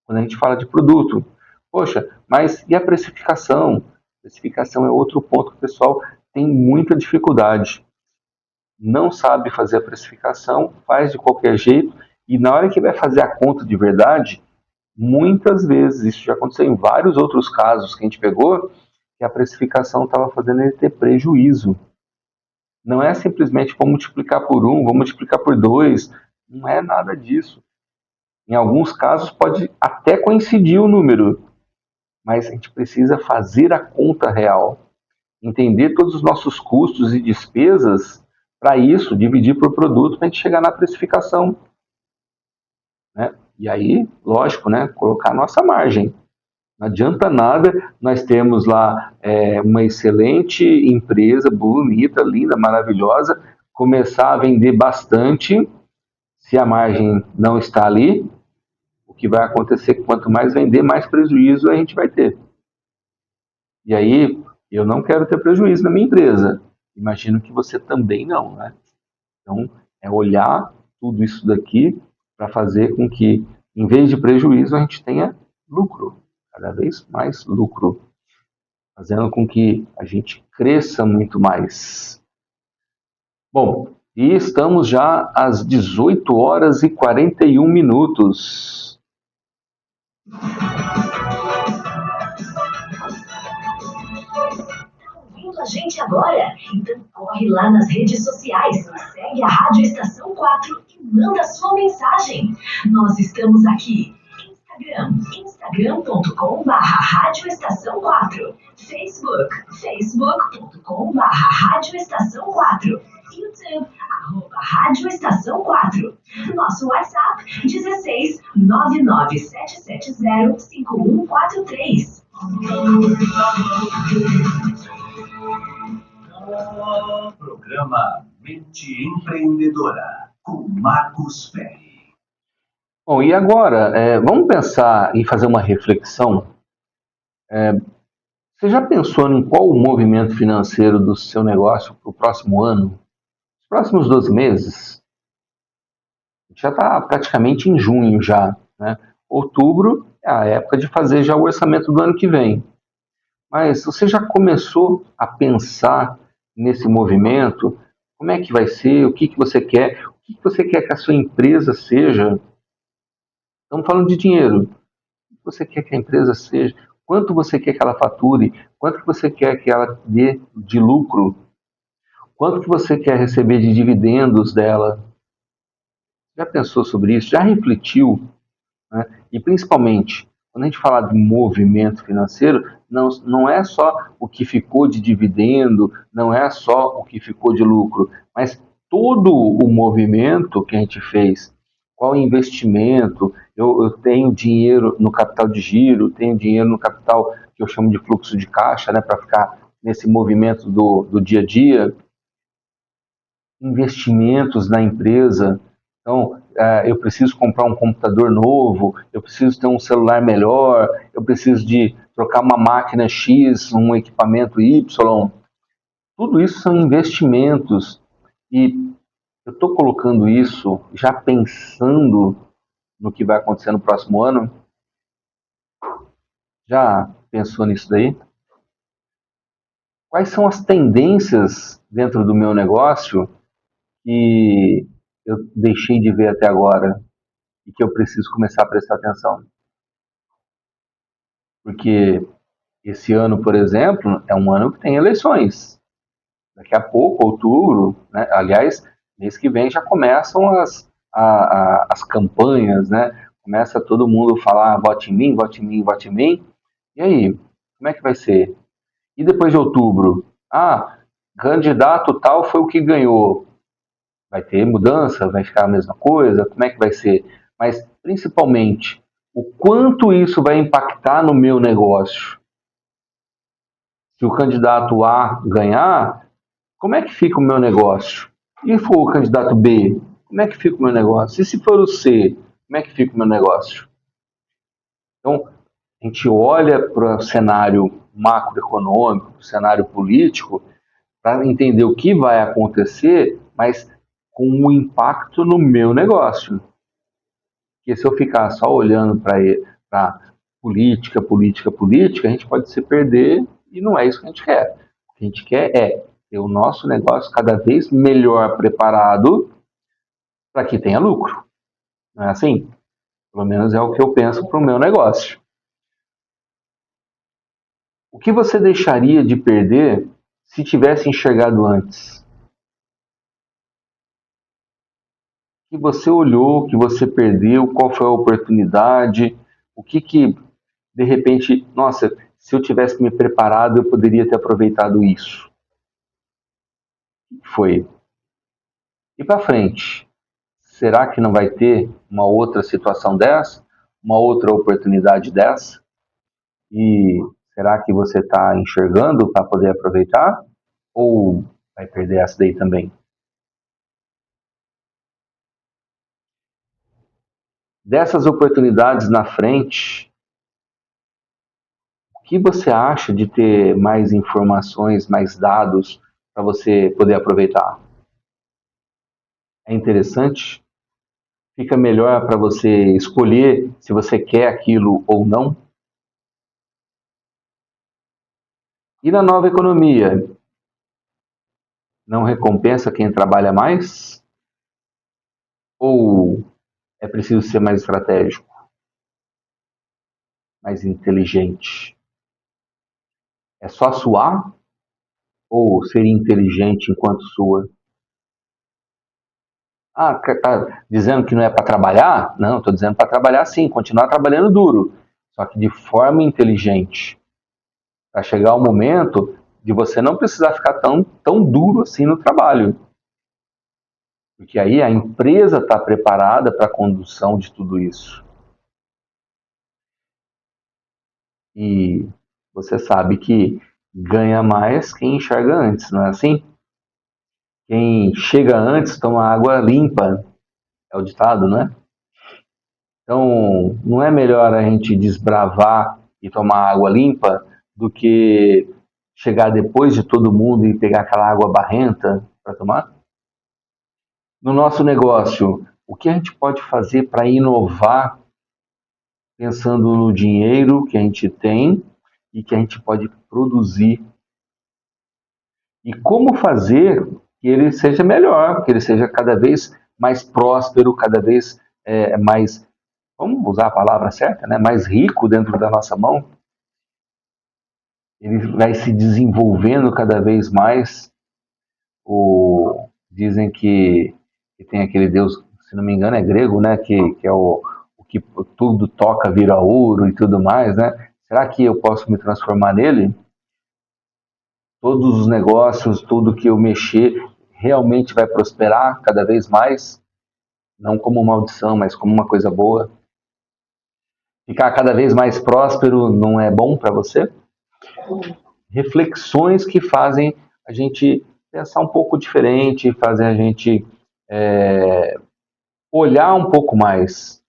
Quando a gente fala de produto, poxa, mas e a precificação? Precificação é outro ponto que o pessoal tem muita dificuldade. Não sabe fazer a precificação, faz de qualquer jeito, e na hora que vai fazer a conta de verdade, muitas vezes, isso já aconteceu em vários outros casos que a gente pegou, que a precificação estava fazendo ele ter prejuízo. Não é simplesmente vou multiplicar por 1, vou multiplicar por 2, não é nada disso. Em alguns casos pode até coincidir o número, mas a gente precisa fazer a conta real, entender todos os nossos custos e despesas, para isso, dividir por produto, para a gente chegar na precificação. Né? E aí, lógico, né, colocar a nossa margem. Não adianta nada nós termos lá uma excelente empresa, bonita, linda, maravilhosa, começar a vender bastante, se a margem não está ali, o que vai acontecer é que quanto mais vender, mais prejuízo a gente vai ter. E aí, eu não quero ter prejuízo na minha empresa. Imagino que você também não, né? Então, é olhar tudo isso daqui para fazer com que, em vez de prejuízo, a gente tenha lucro, cada vez mais lucro, fazendo com que a gente cresça muito mais. Bom, e estamos já às 18 horas e 41 minutos. Ouvindo a gente agora? Então corre lá nas redes sociais, segue a Rádio Estação 4 e manda sua mensagem. Nós estamos aqui. Instagram.com/Rádio Estação 4, Facebook.com/Rádio Estação 4, YouTube, @Rádio Estação 4, nosso WhatsApp 16 997705143. Programa Mente Empreendedora, com Marcos Ferri. Bom, e agora, vamos pensar em fazer uma reflexão. Você já pensou em qual o movimento financeiro do seu negócio para o próximo ano? Os próximos 12 meses? A gente já está praticamente em junho já, né? Outubro é a época de fazer já o orçamento do ano que vem. Mas você já começou a pensar nesse movimento? Como é que vai ser? O que você quer? O que você quer que a sua empresa seja? Estamos falando de dinheiro. O que você quer que a empresa seja? Quanto você quer que ela fature? Quanto que você quer que ela dê de lucro? Quanto que você quer receber de dividendos dela? Já pensou sobre isso? Já refletiu? Né? E principalmente, quando a gente fala de movimento financeiro, não é só o que ficou de dividendo, não é só o que ficou de lucro, mas todo o movimento que a gente fez. Qual investimento? Eu tenho dinheiro no capital de giro, tenho dinheiro no capital que eu chamo de fluxo de caixa, né, para ficar nesse movimento do dia a dia. Investimentos na empresa. Então, eu preciso comprar um computador novo, eu preciso ter um celular melhor, eu preciso de trocar uma máquina X, um equipamento Y. Tudo isso são investimentos. E eu estou colocando isso já pensando no que vai acontecer no próximo ano. Já pensou nisso daí? Quais são as tendências dentro do meu negócio que eu deixei de ver até agora e que eu preciso começar a prestar atenção? Porque esse ano, por exemplo, é um ano que tem eleições. Daqui a pouco, outubro, né? Aliás, mês que vem já começam as campanhas, né? Começa todo mundo a falar vote em mim, vote em mim, vote em mim. E aí, como é que vai ser? E depois de outubro? Candidato tal foi o que ganhou. Vai ter mudança? Vai ficar a mesma coisa? Como é que vai ser? Mas, principalmente, o quanto isso vai impactar no meu negócio? Se o candidato A ganhar, como é que fica o meu negócio? E se for o candidato B, como é que fica o meu negócio? E se for o C, como é que fica o meu negócio? Então, a gente olha para o cenário macroeconômico, para o cenário político, para entender o que vai acontecer, mas com um impacto no meu negócio. Porque se eu ficar só olhando para política, a gente pode se perder e não é isso que a gente quer. O que a gente quer é ter o nosso negócio cada vez melhor preparado para que tenha lucro. Não é assim? Pelo menos é o que eu penso para o meu negócio. O que você deixaria de perder se tivesse enxergado antes? O que você olhou, o que você perdeu, qual foi a oportunidade, o que de repente, nossa, se eu tivesse me preparado, eu poderia ter aproveitado isso. Foi. E para frente, será que não vai ter uma outra situação dessa? Uma outra oportunidade dessa? E será que você está enxergando para poder aproveitar? Ou vai perder essa daí também? Dessas oportunidades na frente, o que você acha de ter mais informações, mais dados para você poder aproveitar? É interessante? Fica melhor para você escolher se você quer aquilo ou não? E na nova economia, não recompensa quem trabalha mais? Ou é preciso ser mais estratégico, mais inteligente? É só suar? Ou ser inteligente enquanto sua? Ah, tá dizendo que não é para trabalhar? Não, estou dizendo para trabalhar sim, continuar trabalhando duro, só que de forma inteligente. Para chegar o momento de você não precisar ficar tão duro assim no trabalho. Porque aí a empresa está preparada para a condução de tudo isso. E você sabe que ganha mais quem enxerga antes, não é assim? Quem chega antes toma água limpa, é o ditado, não é? Então, não é melhor a gente desbravar e tomar água limpa do que chegar depois de todo mundo e pegar aquela água barrenta para tomar? No nosso negócio, o que a gente pode fazer para inovar pensando no dinheiro que a gente tem e que a gente pode produzir? E como fazer que ele seja melhor, que ele seja cada vez mais próspero, cada vez mais, vamos usar a palavra certa, né? Mais rico dentro da nossa mão? Ele vai se desenvolvendo cada vez mais. Dizem que tem aquele Deus, se não me engano é grego, né? Que é o que tudo toca vira ouro e tudo mais, né? Será que eu posso me transformar nele? Todos os negócios, tudo que eu mexer, realmente vai prosperar cada vez mais? Não como maldição, mas como uma coisa boa? Ficar cada vez mais próspero não é bom para você? Reflexões que fazem a gente pensar um pouco diferente, fazem a gente olhar um pouco mais.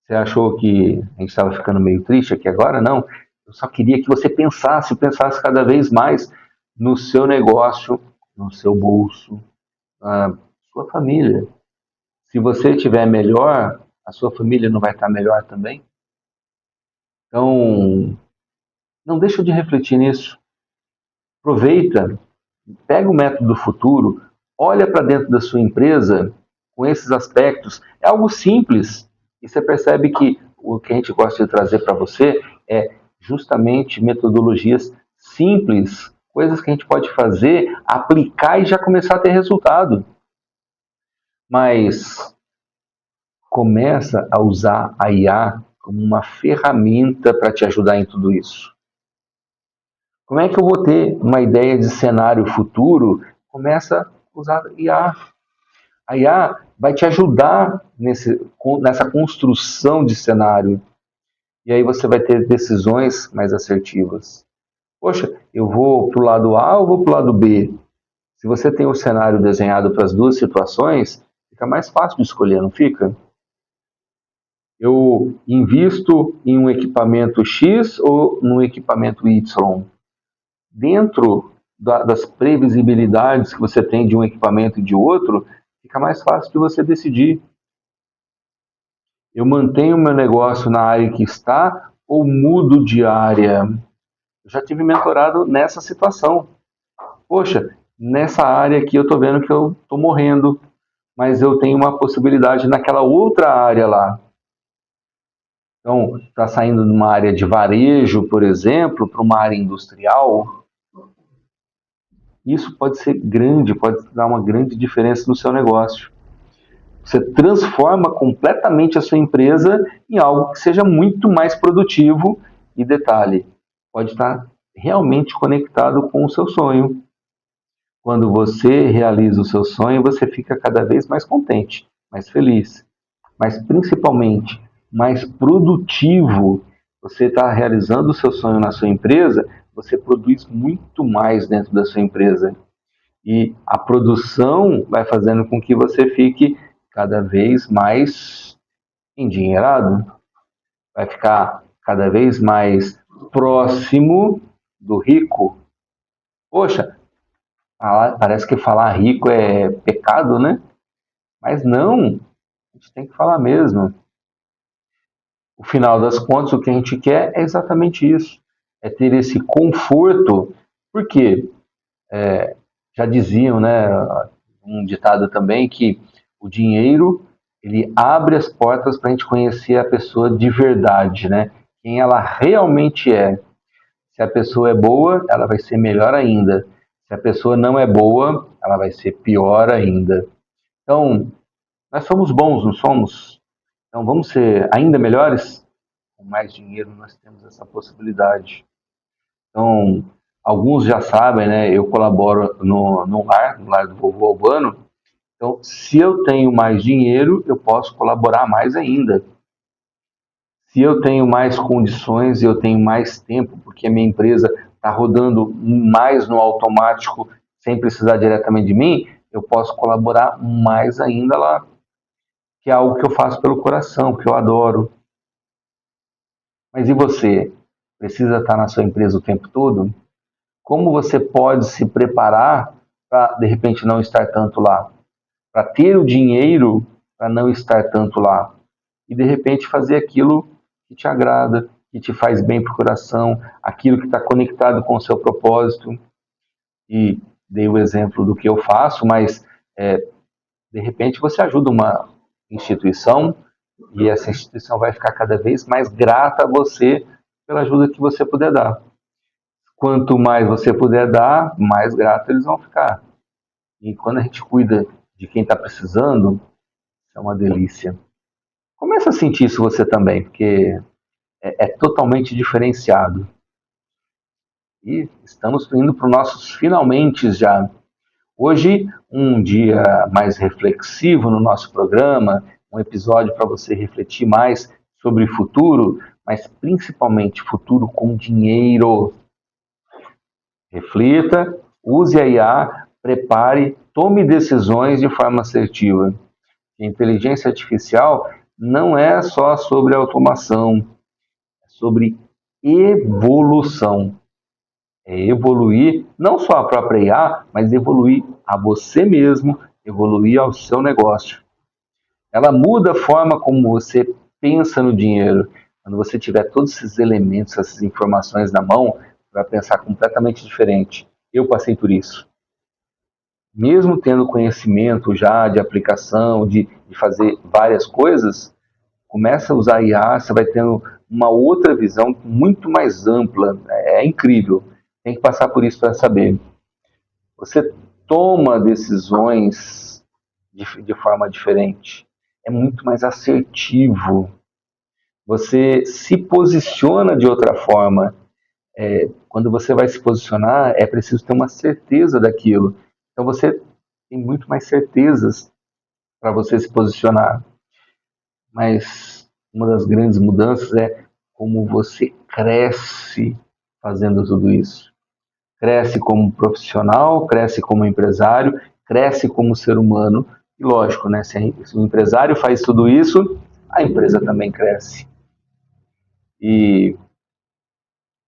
Você achou que a gente estava ficando meio triste aqui agora? Não. Eu só queria que você pensasse cada vez mais no seu negócio, no seu bolso, na sua família. Se você estiver melhor, a sua família não vai estar melhor também? Então, não deixa de refletir nisso. Aproveita, pega o método do futuro, olha para dentro da sua empresa com esses aspectos. É algo simples e você percebe que o que a gente gosta de trazer para você é justamente metodologias simples, coisas que a gente pode fazer, aplicar e já começar a ter resultado. Mas começa a usar a IA como uma ferramenta para te ajudar em tudo isso. Como é que eu vou ter uma ideia de cenário futuro? Começa a usar a IA. A IA vai te ajudar nessa construção de cenário. E aí você vai ter decisões mais assertivas. Poxa, eu vou para o lado A ou vou para o lado B? Se você tem o cenário desenhado para as duas situações, fica mais fácil de escolher, não fica? Eu invisto em um equipamento X ou num equipamento Y? Dentro das previsibilidades que você tem de um equipamento e de outro, fica mais fácil de você decidir. Eu mantenho meu negócio na área que está ou mudo de área? Eu já tive mentorado nessa situação. Poxa, nessa área aqui eu estou vendo que eu estou morrendo, mas eu tenho uma possibilidade naquela outra área lá. Então, está saindo de uma área de varejo, por exemplo, para uma área industrial. Isso pode ser grande, pode dar uma grande diferença no seu negócio. Você transforma completamente a sua empresa em algo que seja muito mais produtivo e, detalhe, pode estar realmente conectado com o seu sonho. Quando você realiza o seu sonho, você fica cada vez mais contente, mais feliz, mas principalmente mais produtivo. você está realizando o seu sonho na sua empresa, você produz muito mais dentro da sua empresa. E a produção vai fazendo com que você fique cada vez mais endinheirado, vai ficar cada vez mais próximo do rico. Poxa, parece que falar rico é pecado, né? Mas não, a gente tem que falar mesmo. O final das contas, o que a gente quer é exatamente isso, é ter esse conforto, porque já diziam, né, um ditado também, que o dinheiro, ele abre as portas para a gente conhecer a pessoa de verdade, né? Quem ela realmente é. Se a pessoa é boa, ela vai ser melhor ainda. Se a pessoa não é boa, ela vai ser pior ainda. Então, nós somos bons, não somos? Então, vamos ser ainda melhores? Com mais dinheiro, nós temos essa possibilidade. Então, alguns já sabem, né? Eu colaboro no lar do vovô Albano. Então, se eu tenho mais dinheiro, eu posso colaborar mais ainda. Se eu tenho mais condições, eu tenho mais tempo, porque a minha empresa está rodando mais no automático, sem precisar diretamente de mim, eu posso colaborar mais ainda lá, que é algo que eu faço pelo coração, que eu adoro. Mas e você? Precisa estar na sua empresa o tempo todo? Como você pode se preparar para, de repente, não estar tanto lá? Para ter o dinheiro para não estar tanto lá? E, de repente, fazer aquilo que te agrada, que te faz bem para o coração, aquilo que está conectado com o seu propósito. E dei o exemplo do que eu faço, mas, de repente, você ajuda uma instituição e essa instituição vai ficar cada vez mais grata a você pela ajuda que você puder dar. Quanto mais você puder dar, mais grato eles vão ficar. E quando a gente cuida de quem está precisando, é uma delícia. Começa a sentir isso você também, porque é totalmente diferenciado. E estamos indo para os nossos finalmente já. Hoje, um dia mais reflexivo no nosso programa, um episódio para você refletir mais sobre futuro, mas principalmente futuro com dinheiro. Reflita, use a IA, prepare, tome decisões de forma assertiva. A inteligência artificial não é só sobre automação, é sobre evolução. É evoluir não só a própria IA, mas evoluir a você mesmo, evoluir ao seu negócio. Ela muda a forma como você pensa no dinheiro. Quando você tiver todos esses elementos, essas informações na mão, vai pensar completamente diferente. Eu passei por isso. Mesmo tendo conhecimento já de aplicação, de fazer várias coisas, começa a usar IA, você vai tendo uma outra visão muito mais ampla. É incrível. Tem que passar por isso para saber. Você toma decisões de forma diferente. É muito mais assertivo. Você se posiciona de outra forma. Quando você vai se posicionar, é preciso ter uma certeza daquilo. Então você tem muito mais certezas para você se posicionar. Mas uma das grandes mudanças é como você cresce fazendo tudo isso. Cresce como profissional, cresce como empresário, cresce como ser humano. E lógico, né? Se o empresário faz tudo isso, a empresa também cresce. E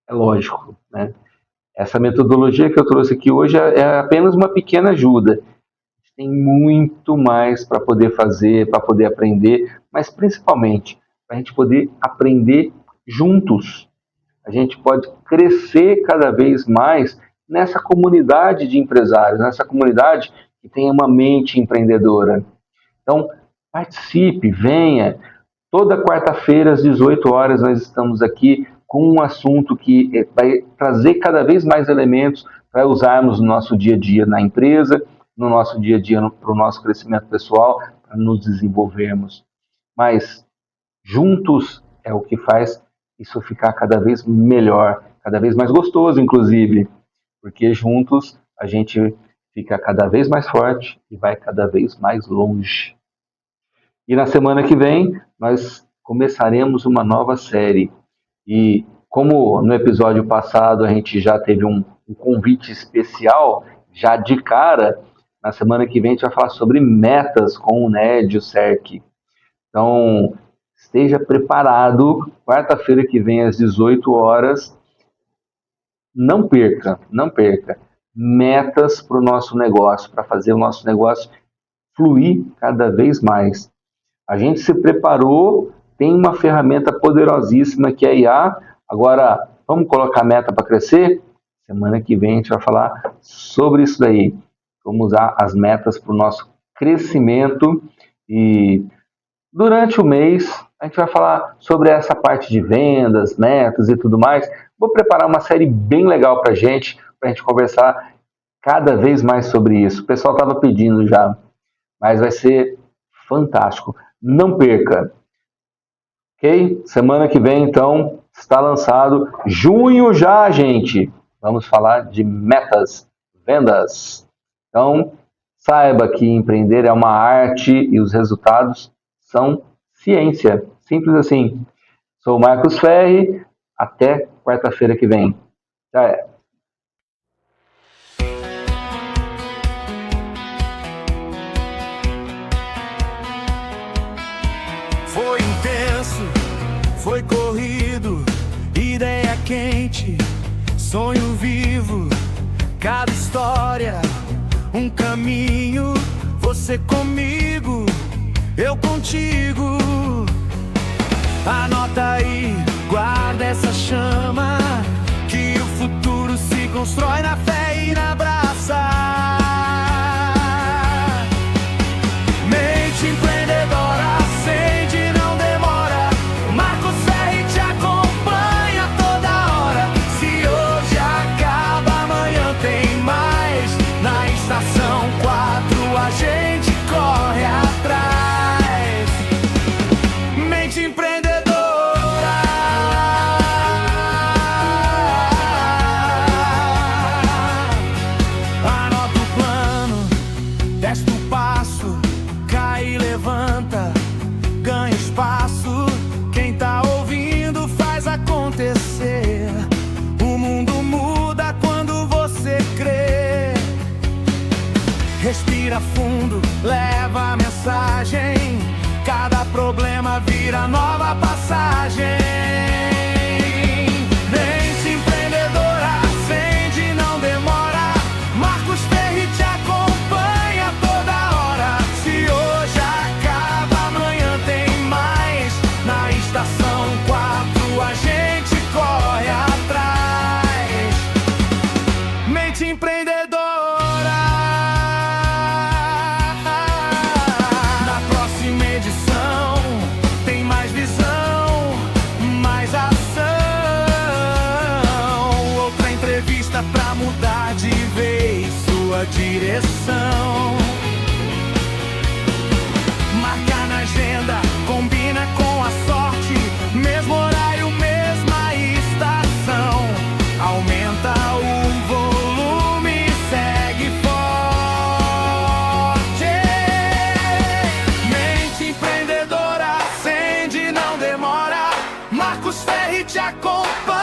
é lógico, né? Essa metodologia que eu trouxe aqui hoje é apenas uma pequena ajuda. Tem muito mais para poder fazer, para poder aprender, mas principalmente para a gente poder aprender juntos. A gente pode crescer cada vez mais nessa comunidade de empresários, nessa comunidade que tem uma mente empreendedora. Então, participe, venha. Toda quarta-feira, às 18 horas, nós estamos aqui com um assunto que vai trazer cada vez mais elementos para usarmos no nosso dia a dia na empresa, no nosso dia a dia para o nosso crescimento pessoal, para nos desenvolvermos. Mas juntos é o que faz isso ficar cada vez melhor, cada vez mais gostoso, inclusive, porque juntos a gente fica cada vez mais forte e vai cada vez mais longe. E na semana que vem nós começaremos uma nova série. E como no episódio passado a gente já teve um convite especial, já de cara, na semana que vem a gente vai falar sobre metas com o Ned e o Serk. Então, esteja preparado, quarta-feira que vem às 18 horas, não perca, metas para o nosso negócio, para fazer o nosso negócio fluir cada vez mais. A gente se preparou, tem uma ferramenta poderosíssima que é a IA. Agora, vamos colocar meta para crescer? Semana que vem a gente vai falar sobre isso daí. Vamos usar as metas para o nosso crescimento e durante o mês a gente vai falar sobre essa parte de vendas, metas e tudo mais. Vou preparar uma série bem legal para a gente conversar cada vez mais sobre isso. O pessoal estava pedindo já, mas vai ser fantástico. Não perca. Ok? Semana que vem, então, está lançado. Junho já, gente. Vamos falar de metas, vendas. Então, saiba que empreender é uma arte e os resultados são ciência. Simples assim. Sou o Marcos Ferri. Até quarta-feira que vem. Já é. Foi intenso, foi corrido, ideia quente, sonho vivo, cada história, um caminho, você comigo, eu contigo. Anota aí, guarda essa chama, que o futuro se constrói na fé e na braça. Mente empreendedora, acende, não demora. Marcos Ferri te acompanha toda hora. Se hoje acaba, amanhã tem mais. Na estação 4 a gente corre atrás. Mente empreendedora. Anota o plano, testa o passo, cai e levanta, ganha espaço. Quem tá ouvindo faz acontecer. O mundo muda quando você crê. Respira fundo, leva a mensagem. Cada problema vira nova passagem. Mente empreendedora, acende, não demora. Marcos Ferri te acompanha toda hora. Se hoje acaba, amanhã tem mais. Na estação 4 a gente corre atrás. Mente empreendedora. Na próxima edição tem mais visão, mais ação. Outra entrevista pra mudar de vez sua direção. Marca na agenda, combina com a sorte. Mesmo horário, mesma estação. Aumenta o volume, segue forte. Mente empreendedora, acende, não demora. Marcos Ferri te acompanha.